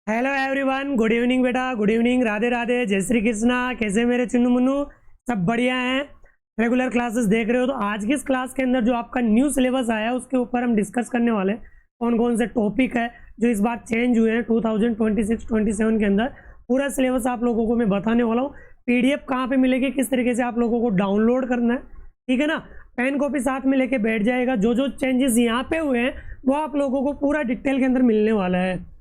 Hello everyone, good evening बेटा, good evening, Radhe Radhe, जय श्री कृष्णा। कैसे मेरे चुन्नू मुन्नू? सब बढ़िया हैं। रेगुलर क्लासेस देख रहे हो तो आज की इस क्लास के अंदर जो आपका न्यू सिलेबस आया है उसके ऊपर हम डिस्कस करने वाले हैं। कौन कौन से टॉपिक है जो इस बार चेंज हुए हैं 2026-27 के अंदर, पूरा सिलेबस आप लोगों को मैं बताने वाला हूँ। पीडीएफ कहाँ पे मिलेगी, किस तरीके से आप लोगों को डाउनलोड करना है, ठीक है ना। पेन कॉपी साथ में लेके बैठ जाएगा। जो जो चेंजेस यहाँ पे हुए हैं वो आप लोगों को पूरा डिटेल के अंदर मिलने वाला है।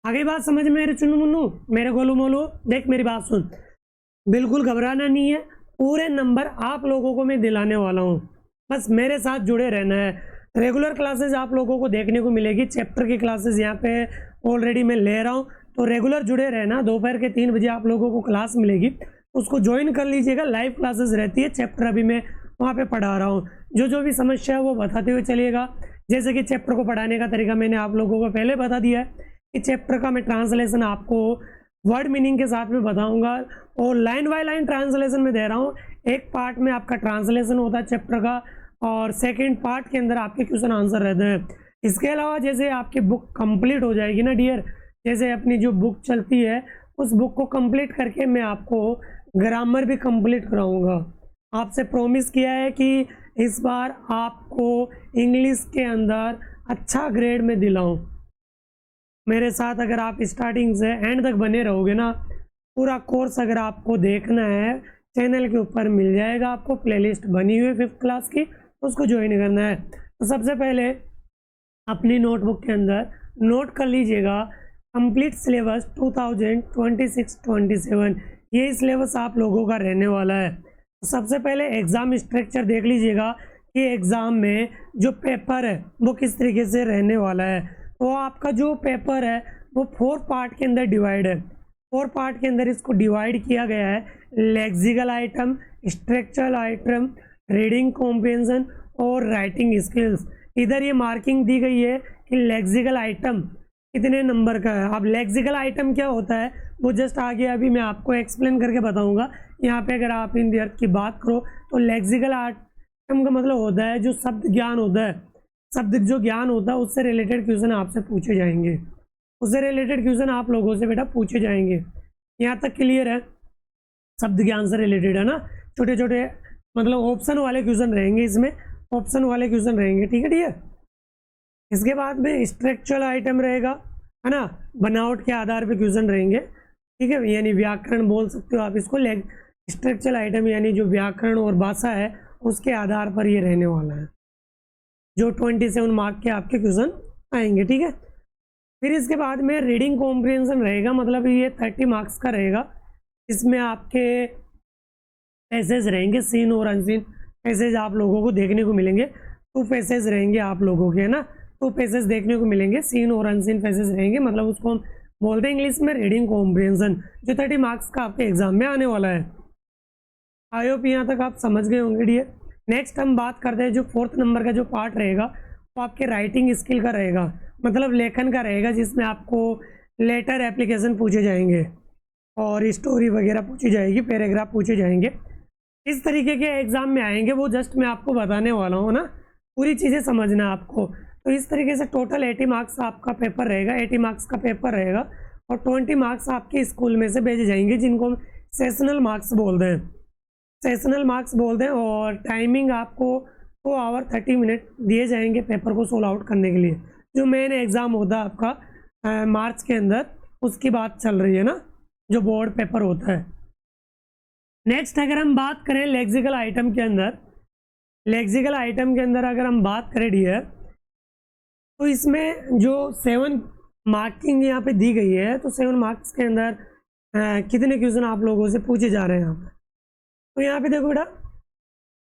आगे बात समझ में मेरे चुन्नू मुन्नू, मेरे गोलू मोलू, देख मेरी बात सुन, बिल्कुल घबराना नहीं है। पूरे नंबर आप लोगों को मैं दिलाने वाला हूँ, बस मेरे साथ जुड़े रहना है। रेगुलर क्लासेस आप लोगों को देखने को मिलेगी, चैप्टर की क्लासेस यहाँ पे ऑलरेडी मैं ले रहा हूँ, तो रेगुलर जुड़े रहना। दोपहर के 3 बजे आप लोगों को क्लास मिलेगी, उसको ज्वाइन कर लीजिएगा। लाइव क्लासेस रहती है, चैप्टर अभी मैं वहाँ पे पढ़ा रहा हूँ। जो जो भी समस्या है वो बताते हुए चलिएगा। जैसे कि चैप्टर को पढ़ाने का तरीका मैंने आप लोगों को पहले बता दिया है। इस चैप्टर का मैं ट्रांसलेशन आपको वर्ड मीनिंग के साथ में बताऊंगा और लाइन बाय लाइन ट्रांसलेशन में दे रहा हूँ। एक पार्ट में आपका ट्रांसलेशन होता है चैप्टर का और सेकंड पार्ट के अंदर आपके क्वेश्चन आंसर रहते हैं। इसके अलावा जैसे आपकी बुक कंप्लीट हो जाएगी ना डियर, जैसे अपनी जो बुक चलती है उस बुक को कंप्लीट करके मैं आपको ग्रामर भी कंप्लीट कराऊंगा। आपसे प्रॉमिस किया है कि इस बार आपको इंग्लिश के अंदर अच्छा ग्रेड में दिलाऊं। मेरे साथ अगर आप स्टार्टिंग से एंड तक बने रहोगे ना, पूरा कोर्स अगर आपको देखना है चैनल के ऊपर मिल जाएगा, आपको प्लेलिस्ट बनी हुई है 5th क्लास की, उसको ज्वाइन करना है। तो सबसे पहले अपनी नोटबुक के अंदर नोट कर लीजिएगा कंप्लीट सिलेबस 2026-27। ये सिलेबस आप लोगों का रहने वाला है। तो सबसे पहले एग्ज़ाम स्ट्रक्चर देख लीजिएगा कि एग्ज़ाम में जो पेपर है वो किस तरीके से रहने वाला है। तो आपका जो पेपर है वो 4 पार्ट के अंदर डिवाइड है। 4 पार्ट के अंदर इसको डिवाइड किया गया है। Lexical item, structural item, reading comprehension और राइटिंग स्किल्स। इधर ये मार्किंग दी गई है कि लेक्सिकल आइटम कितने नंबर का है। अब लेक्सिकल आइटम क्या होता है वो जस्ट आगे अभी मैं आपको एक्सप्लेन करके बताऊंगा। यहाँ पे अगर आप इन की बात करो तो लेक्सिकल आइटम का मतलब होता है जो शब्द ज्ञान होता है, शब्द जो ज्ञान होता है उससे रिलेटेड क्वेश्चन आपसे पूछे जाएंगे, उससे रिलेटेड क्वेश्चन आप लोगों से बेटा पूछे जाएंगे। यहाँ तक क्लियर है? शब्द ज्ञान से रिलेटेड है ना, छोटे छोटे मतलब ऑप्शन वाले क्वेश्चन रहेंगे, इसमें ऑप्शन वाले क्वेश्चन रहेंगे, ठीक है डियर। इसके बाद में स्ट्रक्चरल आइटम रहेगा, है ना, बनावट के आधार पे क्वेश्चन रहेंगे, ठीक है, यानी व्याकरण बोल सकते हो आप इसको। स्ट्रक्चरल आइटम यानी जो व्याकरण और भाषा है उसके आधार पर ये रहने वाला है, जो 27 मार्क के आपके क्वेश्चन आएंगे, ठीक है। फिर इसके बाद में रीडिंग कॉम्प्रिहेंशन रहेगा, मतलब ये 30 मार्क्स का रहेगा। इसमें आपके पैसेज रहेंगे, सीन और अनसीन पैसेज आप लोगों को देखने को मिलेंगे। 2 पैसेज रहेंगे आप लोगों के, है ना, 2 पैसेज देखने को मिलेंगे, सीन और अनसीन पैसेज रहेंगे, मतलब उसको हम बोलते हैं इंग्लिश में रीडिंग कॉम्प्रिहेंशन, जो 30 मार्क्स का आपके एग्जाम में आने वाला है। आई होप यहाँ तक आप समझ गए होंगे डियर। नेक्स्ट हम बात करते हैं जो 4th नंबर का जो पार्ट रहेगा वो आपके राइटिंग स्किल का रहेगा, मतलब लेखन का रहेगा, जिसमें आपको लेटर एप्लीकेशन पूछे जाएंगे और स्टोरी वगैरह पूछी जाएगी, पैराग्राफ पूछे जाएंगे। इस तरीके के एग्जाम में आएंगे, वो जस्ट मैं आपको बताने वाला हूँ ना, पूरी चीज़ें समझना है आपको। तो इस तरीके से टोटल 80 मार्क्स आपका पेपर रहेगा, 80 मार्क्स का पेपर रहेगा और 20 मार्क्स आपके स्कूल में से भेजे जाएंगे, जिनको हम सेशनल मार्क्स बोलते हैं, सेशनल मार्क्स बोलते हैं। और टाइमिंग आपको 2 आवर 30 मिनट दिए जाएंगे पेपर को सोल्व आउट करने के लिए। जो मेन एग्ज़ाम होता है आपका मार्च के अंदर, उसकी बात चल रही है ना, जो बोर्ड पेपर होता है। नेक्स्ट अगर हम बात करें लेक्सिकल आइटम के अंदर, लेक्सिकल आइटम के अंदर अगर हम बात करें डियर, तो इसमें जो 7 मार्किंग यहाँ पे दी गई है, तो 7 मार्क्स के अंदर कितने क्वेश्चन आप लोगों से पूछे जा रहे हैं यहाँ पे। तो यहाँ पे देखो बेटा,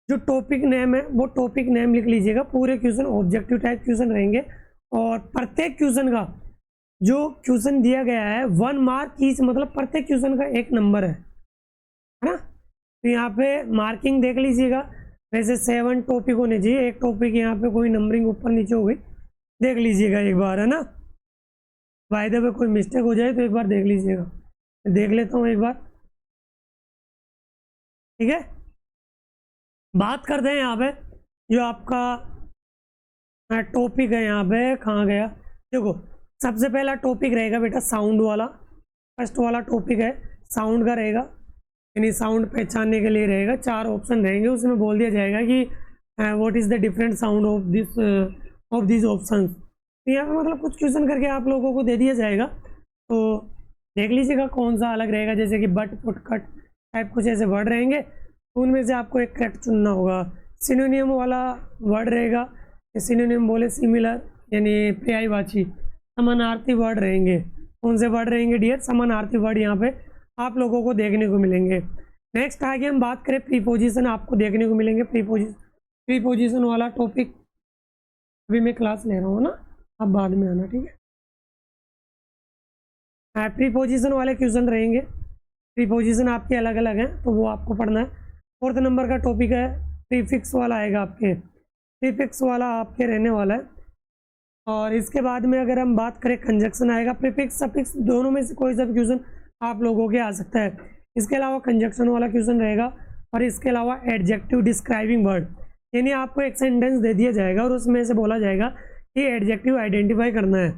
जो टॉपिक नेम है वो टॉपिक नेम लिख लीजिएगा। पूरे क्वेश्चन ऑब्जेक्टिव टाइप क्वेश्चन रहेंगे और प्रत्येक क्वेश्चन का जो क्वेश्चन दिया गया है 1 मार्क ईच, मतलब प्रत्येक क्वेश्चन का 1 नंबर है ना। तो यहाँ पे मार्किंग देख लीजिएगा। वैसे 7 टॉपिक होने चाहिए, एक टॉपिक यहाँ पे कोई नंबरिंग ऊपर नीचे हो गई, देख लीजिएगा एक बार, है ना। बाय द वे कोई मिस्टेक हो जाए तो एक बार देख लीजिएगा, देख लेता हूँ एक बार, ठीक है। बात करते हैं यहाँ पे जो आपका टॉपिक है, यहाँ पे कहाँ गया, देखो सबसे पहला टॉपिक रहेगा बेटा साउंड वाला। फर्स्ट वाला टॉपिक है साउंड का रहेगा, यानी साउंड पहचानने के लिए रहेगा। 4 ऑप्शन रहेंगे, उसमें बोल दिया जाएगा कि what is the different sound of this option. तो यहाँ पे मतलब कुछ क्वेश्चन करके आप लोगों को दे दिया जाएगा, तो देख लीजिएगा कौन सा अलग रहेगा। जैसे कि बट, पुट, कट टाइप कुछ ऐसे वर्ड रहेंगे, तो उनमें से आपको एक करेक्ट चुनना होगा। सिनोनियम वाला वर्ड रहेगा, सिनोनियम बोले सिमिलर यानी पर्यायवाची, समानार्थी वर्ड रहेंगे। कौन से वर्ड रहेंगे डियर? समानार्थी वर्ड यहाँ पे आप लोगों को देखने को मिलेंगे। नेक्स्ट आगे हम बात करें प्रीपोजिशन, आपको देखने को मिलेंगे प्रीपोजिशन वाला टॉपिक। अभी मैं क्लास ले रहा हूँ ना, आप बाद में आना, ठीक है। प्रीपोजिशन वाले क्वेश्चन रहेंगे, प्रीपोजिशन आपके अलग अलग हैं, तो वो आपको पढ़ना है। 4th नंबर का टॉपिक है प्रीफिक्स वाला आएगा आपके, प्रीफिक्स वाला आपके रहने वाला है। और इसके बाद में अगर हम बात करें कंजक्शन आएगा, प्रीफिक्स सफिक्स दोनों में से कोई सा क्वेश्चन आप लोगों के आ सकता है। इसके अलावा कंजक्शन वाला क्वेश्चन रहेगा, और इसके अलावा एडजेक्टिव डिस्क्राइबिंग वर्ड, यानी आपको एक सेंटेंस दे दिया जाएगा और उसमें से बोला जाएगा कि एडजेक्टिव आइडेंटिफाई करना है।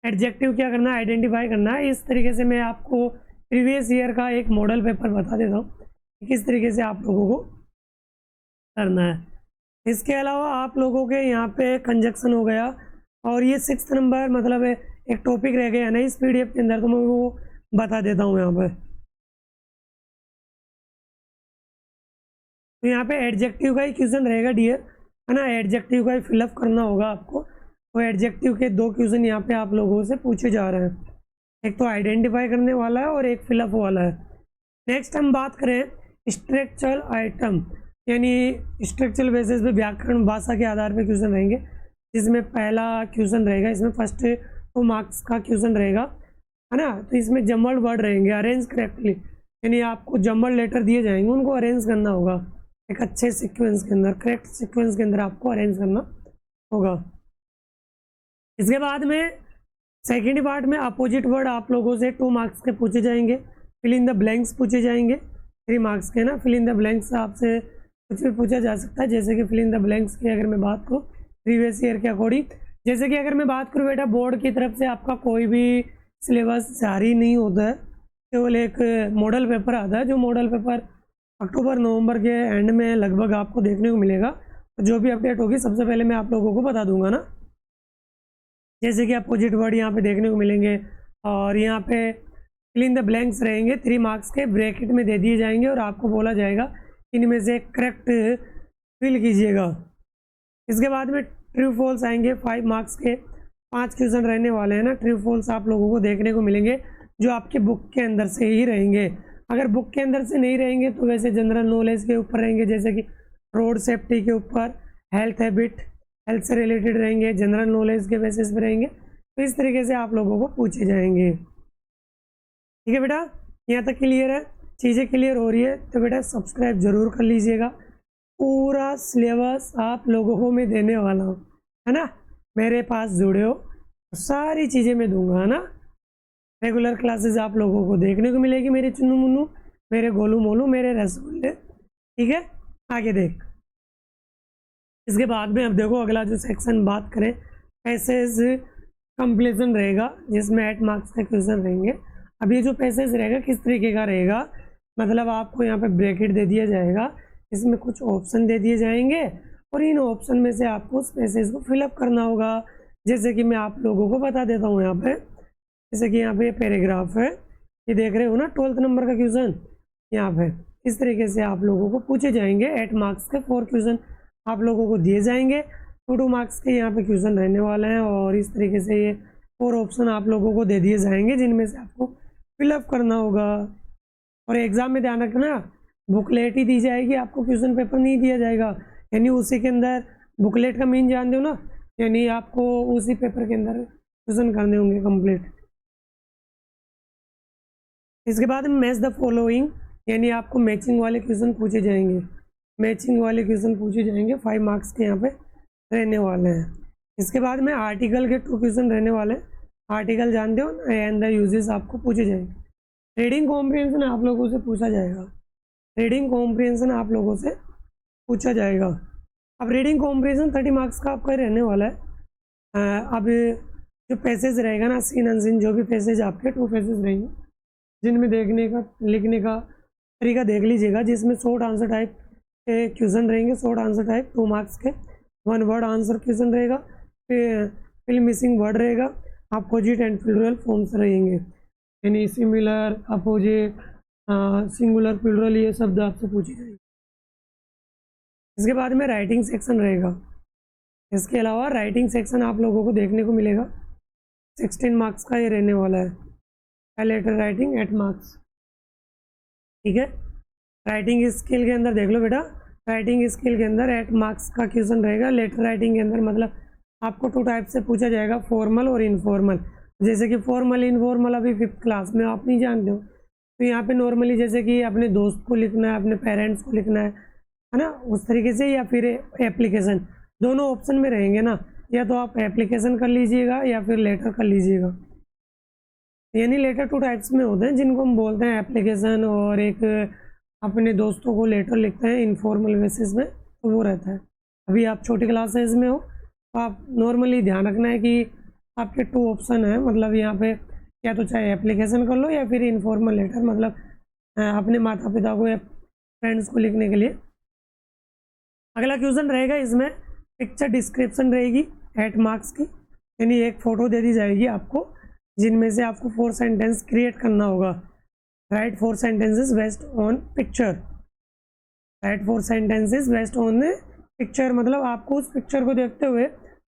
एडजेक्टिव क्या करना है? आइडेंटिफाई करना है। इस तरीके से मैं आपको प्रीवियस ईयर का एक मॉडल पेपर बता देता हूँ किस तरीके से आप लोगों को करना है। इसके अलावा आप लोगों के यहाँ पे कंजक्शन हो गया, और ये 6th नंबर मतलब एक टॉपिक रह गया ना इस PDF के अंदर, तो मैं वो बता देता हूँ यहाँ पे। तो यहाँ पे एडजेक्टिव का ही क्वेश्चन रहेगा डियर, है ना। एडजेक्टिव का ही फिलअप करना होगा आपको। तो एडजेक्टिव के 2 क्वेश्चन यहाँ पे आप लोगों से पूछे जा रहे हैं, एक तो आइडेंटिफाई करने वाला है और एक फिलअप वाला है। नेक्स्ट हम बात करें स्ट्रक्चरल आइटम, यानी स्ट्रक्चरल बेसिस पे व्याकरण भाषा के आधार पे क्वेश्चन रहेंगे, जिसमें पहला क्वेश्चन रहेगा, इसमें फर्स्ट 2 मार्क्स का क्वेश्चन रहेगा, है ना। तो इसमें जम्बल्ड वर्ड रहेंगे, अरेंज करेक्टली, यानी आपको जम्बल्ड लेटर दिए जाएंगे, उनको अरेंज करना होगा एक अच्छे सीक्वेंस के अंदर, करेक्ट सीक्वेंस के अंदर आपको अरेंज करना होगा। इसके बाद में सेकेंड पार्ट में अपोजिट वर्ड आप लोगों से 2 मार्क्स के पूछे जाएंगे, फिल इन द ब्लैंक्स पूछे जाएंगे 3 मार्क्स के ना। फिल इन द ब्लैंक्स आपसे कुछ भी पूछा जा सकता है, जैसे कि फिल इन द ब्लैंक्स की अगर मैं बात करूँ प्रीवियस ईयर के अकॉर्डिंग, जैसे कि अगर मैं बात करूँ बेटा बोर्ड की तरफ से आपका कोई भी सिलेबस जारी नहीं होता है, केवल एक मॉडल पेपर आता है, जो मॉडल पेपर अक्टूबर नवंबर के एंड में लगभग आपको देखने को मिलेगा। तो जो भी अपडेट होगी सबसे पहले मैं आप लोगों को बता दूंगा ना। जैसे कि अपोजिट वर्ड यहाँ पे देखने को मिलेंगे, और यहाँ पे फिल इन द ब्लैंक्स रहेंगे 3 मार्क्स के, ब्रैकेट में दे दिए जाएंगे और आपको बोला जाएगा इनमें से करेक्ट फिल कीजिएगा। इसके बाद में ट्रू फॉल्स आएंगे 5 मार्क्स के, 5 क्वेश्चन रहने वाले हैं ना। ट्रू फॉल्स आप लोगों को देखने को मिलेंगे जो आपके बुक के अंदर से ही रहेंगे। अगर बुक के अंदर से नहीं रहेंगे तो वैसे जनरल नॉलेज के ऊपर रहेंगे, जैसे कि रोड सेफ्टी के ऊपर, हेल्थ हैबिट, हेल्थ से रिलेटेड रहेंगे, जनरल नॉलेज के बेसिस पे रहेंगे। तो इस तरीके से आप लोगों को पूछे जाएंगे, ठीक है बेटा। यहाँ तक क्लियर है, चीज़ें क्लियर हो रही है तो बेटा सब्सक्राइब जरूर कर लीजिएगा। पूरा सिलेबस आप लोगों को मैं देने वाला हूँ, है ना। मेरे पास जुड़े हो तो सारी चीज़ें मैं दूंगा, है ना। रेगुलर क्लासेस आप लोगों को देखने को मिलेगी, मेरे चुन्नू मुन्नू, मेरे गोलू मोलू, मेरे रसगुल्ले, ठीक है। आगे देख, इसके बाद में अब देखो अगला जो सेक्शन बात करें पैसेज कंप्लीशन रहेगा, जिसमें 8 मार्क्स के क्वेश्चन रहेंगे। अब ये जो पैसेज रहेगा किस तरीके का रहेगा, मतलब आपको यहाँ पे ब्रैकेट दे दिया जाएगा, इसमें कुछ ऑप्शन दे दिए जाएंगे और इन ऑप्शन में से आपको उस पैसेज को फिलअप करना होगा। जैसे कि मैं आप लोगों को बता देता हूँ यहाँ पे, जैसे कि यहाँ पे पैराग्राफ है, ये देख रहे हो ना 12th नंबर का क्वेश्चन यहाँ पे। इस तरीके से आप लोगों को पूछे जाएंगे 8 मार्क्स के 4 क्वेश्चन आप लोगों को दिए जाएंगे, 2 मार्क्स के यहाँ पे क्वेश्चन रहने वाले हैं। और इस तरीके से ये 4 ऑप्शन आप लोगों को दे दिए जाएंगे, जिनमें से आपको फिलअप करना होगा। और एग्जाम में ध्यान रखना, बुकलेट ही दी जाएगी, आपको क्वेश्चन पेपर नहीं दिया जाएगा। यानी उसी के अंदर बुकलेट का मीन जानते हो ना, यानी आपको उसी पेपर के अंदर क्वेश्चन करने होंगे कंप्लीट। इसके बाद मैच द फॉलोइंग, यानी आपको मैचिंग वाले क्वेश्चन पूछे जाएंगे, मैचिंग वाले क्वेश्चन पूछे जाएंगे 5 मार्क्स के यहाँ पे रहने वाले हैं। इसके बाद में आर्टिकल के 2 क्वेश्चन रहने वाले हैं, आर्टिकल जानते हो ना, एंड द यूजेस आपको पूछे जाएंगे। रीडिंग कॉम्प्रिहेंशन आप लोगों से पूछा जाएगा, रीडिंग कॉम्प्रिहेंशन आप लोगों से पूछा जाएगा। अब रीडिंग कॉम्प्रिहेंशन 30 मार्क्स का आपका रहने वाला है। अब जो पैसेज रहेगा ना, सीन अनसीन जो भी पैसेज आपके 2 पैसेज रहेंगे, जिनमें देखने का लिखने का तरीका देख लीजिएगा, जिसमें शॉर्ट आंसर टाइप के क्वेश्चन रहेंगे, शॉर्ट आंसर टाइप 2 मार्क्स के, 1 वर्ड आंसर क्वेश्चन रहेगा, फिर मिसिंग वर्ड रहेगा, अपोजिट एंड प्लूरल फॉर्म्स रहेंगे, यानी सिमिलर, अपोजिट, सिंगुलर, प्लूरल, ये शब्द आपसे पूछे जाएंगे। इसके बाद में राइटिंग सेक्शन रहेगा। इसके अलावा राइटिंग सेक्शन आप लोगों को देखने को मिलेगा, 16 मार्क्स का ये रहने वाला है। लेटर राइटिंग 8 मार्क्स, ठीक है। राइटिंग स्किल के अंदर देख लो बेटा, राइटिंग स्किल के अंदर 8 मार्क्स का क्वेश्चन रहेगा। लेटर राइटिंग के अंदर मतलब आपको 2 टाइप से पूछा जाएगा, फॉर्मल और इनफॉर्मल। जैसे कि फॉर्मल इनफॉर्मल अभी 5th क्लास में आप नहीं जानते हो, तो यहाँ पे नॉर्मली जैसे कि अपने दोस्त को लिखना है, अपने पेरेंट्स को लिखना है ना, उस तरीके से, या फिर एप्लीकेशन, दोनों ऑप्शन में रहेंगे ना, या तो आप एप्लीकेशन कर लीजिएगा या फिर लेटर कर लीजिएगा। यानी लेटर 2 टाइप्स में होते हैं, जिनको हम बोलते हैं एप्लीकेशन, और एक अपने दोस्तों को लेटर लिखते हैं इनफॉर्मल बेसिस में, तो वो रहता है। अभी आप छोटी क्लासेज में हो तो आप नॉर्मली ध्यान रखना है कि आपके 2 ऑप्शन है, मतलब यहाँ पे या तो चाहे एप्लीकेशन कर लो या फिर इनफॉर्मल लेटर, मतलब अपने माता पिता को या फ्रेंड्स को लिखने के लिए। अगला क्वेश्चन रहेगा, इसमें पिक्चर डिस्क्रिप्शन रहेगी 8 मार्क्स की, यानी एक फ़ोटो दे दी जाएगी आपको, जिनमें से आपको 4 सेंटेंस क्रिएट करना होगा। Right 4 sentences based on picture, right 4 sentences based on picture, मतलब आपको उस पिक्चर को देखते हुए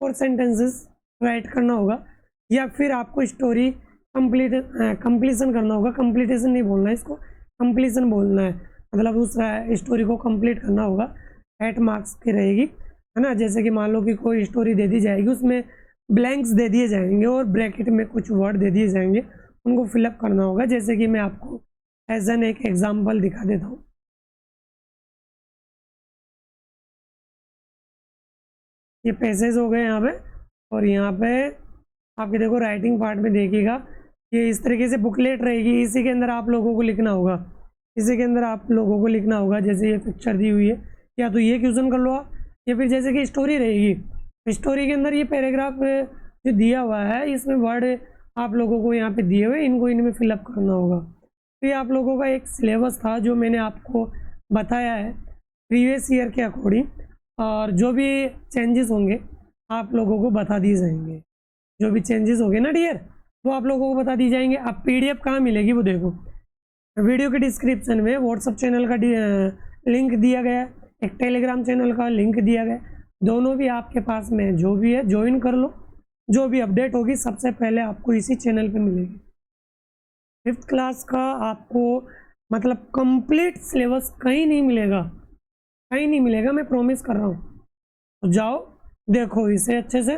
4 सेंटेंसेस राइट करना होगा, या फिर आपको स्टोरी कंप्लीशन करना होगा। कंप्लीटेशन नहीं बोलना है इसको, कंप्लीशन बोलना है, मतलब उस स्टोरी को कंप्लीट करना होगा। 8 मार्क्स की रहेगी, है ना। जैसे कि मान लो कि कोई स्टोरी दे दी जाएगी, उसमें ब्लैंक्स दे दिए जाएंगे और ब्रैकेट में कुछ वर्ड दे दिए जाएंगे, उनको फिलअप करना होगा। जैसे कि मैं आपको एज एन एक एग्जाम्पल दिखा देता हूँ। ये पैसेज हो गए यहाँ पे, और यहाँ पे आपके देखो राइटिंग पार्ट में देखिएगा, ये इस तरीके से बुकलेट रहेगी, इसी के अंदर आप लोगों को लिखना होगा, इसी के अंदर आप लोगों को लिखना होगा। जैसे ये पिक्चर दी हुई है, या तो ये क्वेश्चन कर लो आप, या फिर जैसे कि स्टोरी रहेगी, स्टोरी के अंदर ये पैराग्राफ जो दिया हुआ है, इसमें वर्ड आप लोगों को यहाँ पे दिए हुए, इनको इनमें फिलअप करना होगा। तो ये आप लोगों का एक सिलेबस था जो मैंने आपको बताया है प्रीवियस ईयर के अकॉर्डिंग, और जो भी चेंजेस होंगे आप लोगों को बता दिए जाएंगे। जो भी चेंजेस होंगे ना डियर, वो आप लोगों को बता दी जाएंगे। अब PDF कहाँ मिलेगी वो देखो, वीडियो के डिस्क्रिप्शन में व्हाट्सअप चैनल का लिंक दिया गया है, एक टेलीग्राम चैनल का लिंक दिया गया, दोनों भी आपके पास में जो भी है ज्वाइन कर लो। जो भी अपडेट होगी सबसे पहले आपको इसी चैनल पे मिलेगी। 5th क्लास का आपको मतलब कंप्लीट सिलेबस कहीं नहीं मिलेगा, कहीं नहीं मिलेगा, मैं प्रॉमिस कर रहा हूँ। तो जाओ देखो इसे अच्छे से,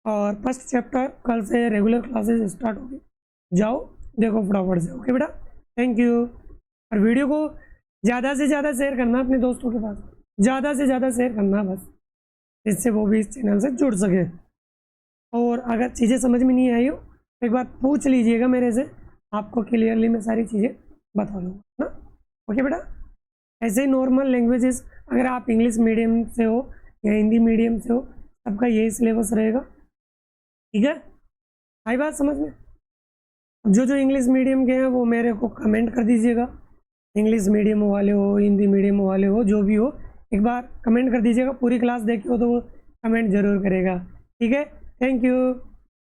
और फर्स्ट चैप्टर कल से रेगुलर क्लासेस स्टार्ट होगी, जाओ देखो फटाफट से। ओके बेटा, थैंक यू। और वीडियो को ज़्यादा से ज़्यादा शेयर करना अपने दोस्तों के पास, ज़्यादा से ज़्यादा शेयर करना बस, इससे वो भी इस चैनल से जुड़ सके। और अगर चीज़ें समझ में नहीं आई हो एक बार पूछ लीजिएगा मेरे से, आपको क्लियरली मैं सारी चीज़ें बता दूँगा ना। ओके बेटा, ऐसे ही नॉर्मल लैंग्वेजेस, अगर आप इंग्लिश मीडियम से हो या हिंदी मीडियम से हो, सबका यही सिलेबस रहेगा, ठीक है। आई बात समझ में? जो जो इंग्लिश मीडियम के हैं वो मेरे को कमेंट कर दीजिएगा, इंग्लिश मीडियम वाले हो, हिंदी मीडियम वाले हो, जो भी हो, एक बार कमेंट कर दीजिएगा। पूरी क्लास देखी हो तो वो कमेंट जरूर करेगा, ठीक है। Thank you.